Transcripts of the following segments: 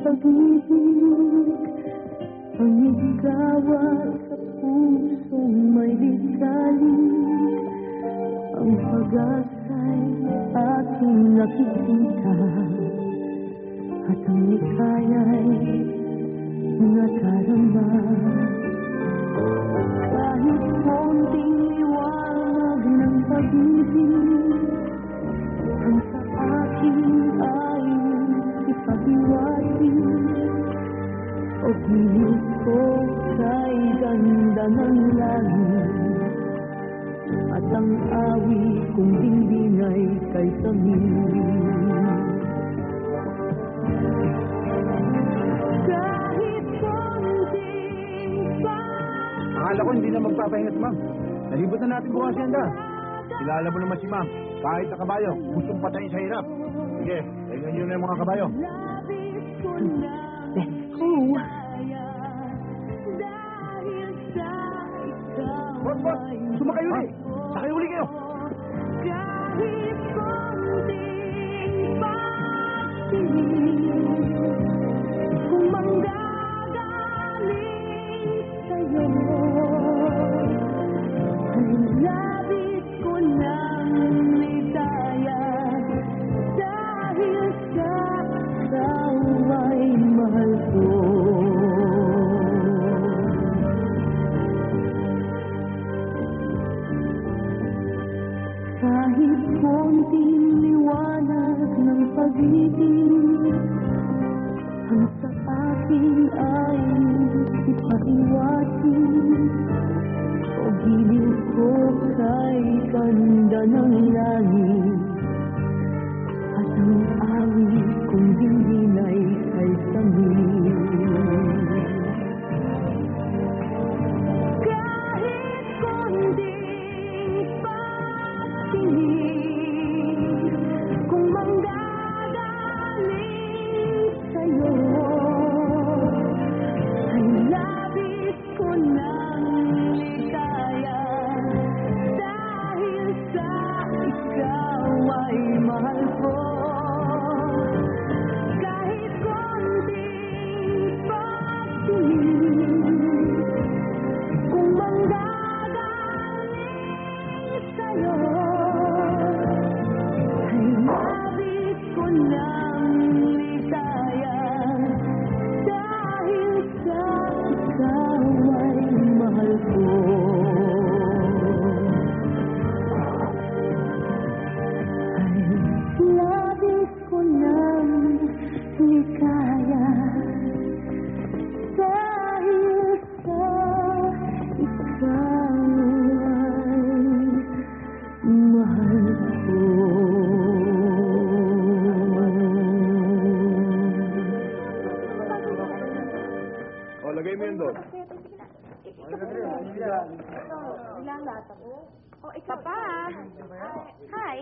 pag-ibig, ang igawa sa pusong may ligalig. Ang pag-asa'y aking nakikita, at ang likaya'y nadarama. Kahit konting liwanag ng pag-ibig, ang sa akin ay ipag-iwati, o gilid ko kay ganda ng langit, at ang awit kong dinggin kay Samir. Kahit konting pa. Akala ko hindi na magpapahinga si ma'am. Nalibot na natin bukas yan da. Kilala mo naman si ma'am. Kahit na kabayo, gustong patayin sa hirap. Sige, tingnan nyo na yung mga kabayo. Let's go. Bot! Sumakay uli! Sakay uli kayo! Kahit konting pagtingin, kung manggagaling sa'yo, ay labis ko ng ligaya, dahil sa ikaw ay mahal ko. Kahit konting liwanag ng pag-ibig, ang sa akin ay ipag-iwati, o gilid ko kay ganda ng langit, at ang awit kong dinggin ay kay Samir. Kahit konting pagtingin, kung manggagaling sa'yo, ay labis ko ng ligaya, dahil sa ikaw ay mahal ko. Kahit konting pagtingin, kung manggagaling sa'yo, ay labis ko ng ligaya, dahil sa ikaw ay mahal ko. Ay labis ko ng ligaya, dahil sa ikaw ay mahal ko. O, lagay mo yun doon. Papa! Hi!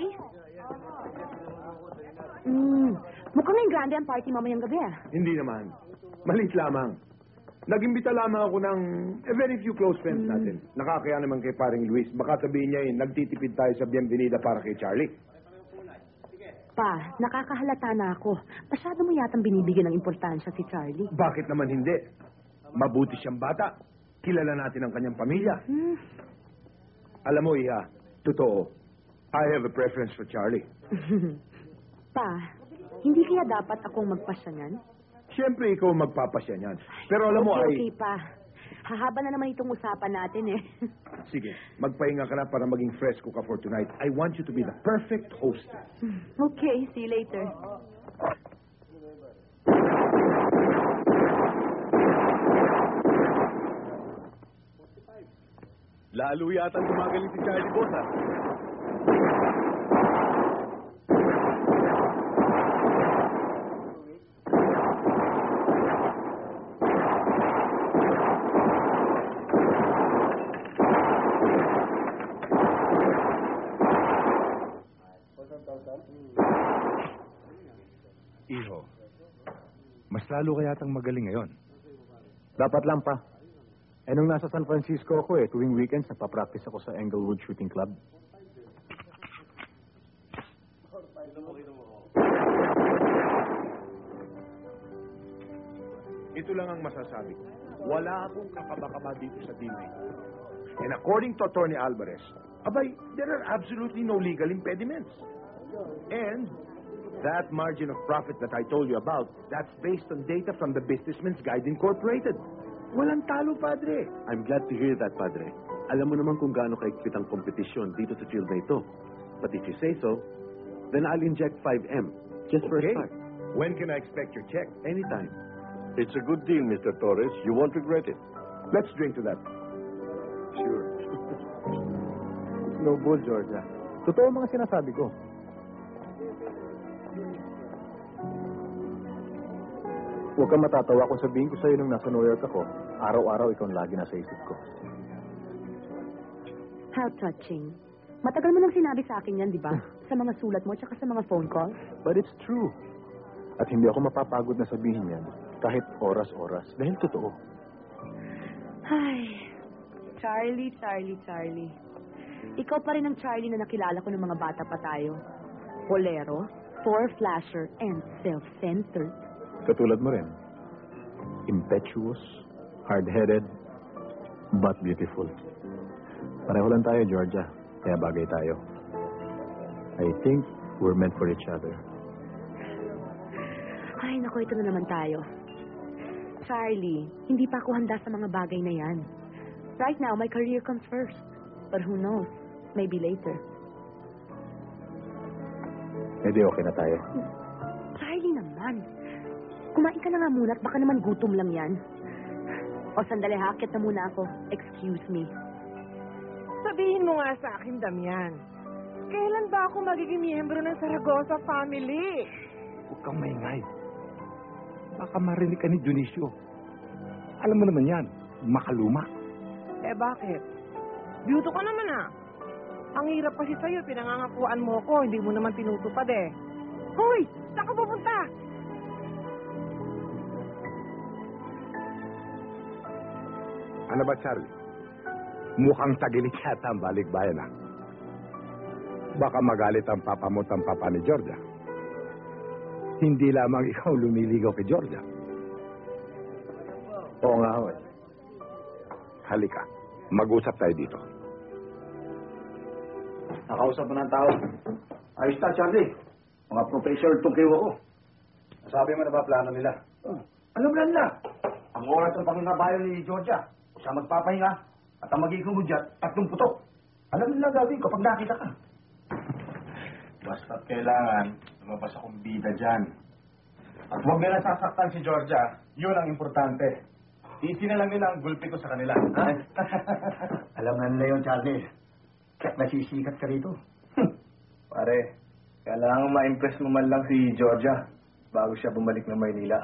Mukhang yung grande ang party mamayang gabi, ah. Hindi naman. Maliit lamang. Nag-imbita lamang ako ng a very few close friends natin. Nakakaya naman kay paring Luis. Baka sabihin niya nagtitipid tayo sa bienvenida para kay Charlie. Pa, nakakahalata na ako. Masyado mo yatang binibigyan ng importansya si Charlie. Bakit naman hindi? Mabuti siyang bata. Kilala natin ang kanyang pamilya. Alam mo, Iha, totoo. I have a preference for Charlie. Pa, hindi kaya dapat akong magpasya niyan? Siyempre, ikaw magpapasya niyan. Pero alam mo, Okay, pa. Hahaba na naman itong usapan natin, eh. Sige, magpahinga ka na para maging fresco ka for tonight. I want you to be the perfect host. Okay, see you later. Lalo yata gumagaling si Charlie Boss, ha? Iho, mas lalo ka yatang magaling ngayon. Dapat lang pa. Eh, nung nasa San Francisco ako tuwing weekends, nagpa-practice ako sa Englewood Shooting Club. ito lang ang masasabi ko. Wala akong kakaba-kaba dito sa deal na ito. And according to Attorney Alvarez, abay, there are absolutely no legal impediments. And that margin of profit that I told you about, that's based on data from the Businessman's Guide Incorporated. Walang talo, Padre. I'm glad to hear that, Padre. Alam mo naman kung gaano kaigpit ang kompetisyon dito sa field na ito. But if you say so, then I'll inject 5M, just for Okay. a start. When can I expect your check? Anytime. It's a good deal, Mr. Torres. You won't regret it. Let's drink to that. Sure. No bull, Georgia. Totoo ang mga sinasabi ko. Huwag kang matatawa kung sabihin ko sa'yo nung nasa New York ako, araw-araw ikaw ang lagi nasa isip ko. How touching. Matagal mo nang sinabi sa akin yan, di ba? Sa mga sulat mo, tsaka sa mga phone calls. But it's true. At hindi ako mapapagod na sabihin yan, kahit oras-oras, dahil totoo. Ay, Charlie. Ikaw pa rin ang Charlie na nakilala ko ng mga bata pa tayo. Polero, four-flasher, and self-centered. Katulad mo rin. Impetuous, hard-headed, but beautiful. Pareho lang tayo, Georgia. Kaya bagay tayo. I think we're meant for each other. Ay, naku, ito na naman tayo. Charlie, hindi pa ako handa sa mga bagay na yan. Right now, my career comes first. But who knows? Maybe later. Hindi okay na tayo. Charlie naman. Kumain ka na nga muna at baka naman gutom lang yan. O sandali ha, akit na muna ako. Excuse me. Sabihin mo nga sa akin, Damian. Kailan ba ako magiging miyembro ng Zaragoza family? Huwag kang maingay. Baka marinig ka ni Dionisio. Alam mo naman yan, makaluma. Eh bakit? Beauty ka naman ah. Ang hirap kasi sa'yo, pinangangakuan mo ko, hindi mo naman tinutupad eh. Hoy! Saan ka pupunta? Ano ba, Charlie? Mukhang tagilit yata ang balikbayan, ha? Baka magalit ang papa mo at ang papa ni Georgia. Hindi lamang ikaw lumiligaw kay Georgia. Oo nga, ho. Halika, mag-usap tayo dito. Nakausap mo ng tao. Ayos na, Charlie. Mga professional tungkiw ako. Sabi mo na ba plano nila? Alam na nila. Ang oras ng pangangabayan ni Georgia, siya magpapahinga at ang magiging hudyat, 3 putok. Alam nila gagawin kapag nakita ka. Basta't kailangan, lumabas akong bida dyan. At huwag nila sasaktan si Georgia, yun ang importante. Easy na lang nila ang gulpi ko sa kanila. Ha? Alam na nila yun, Charlie. Kaya't nasisikat ka rito. Pare, kailangan ma-impress mo man lang si Georgia bago siya bumalik ng Maynila.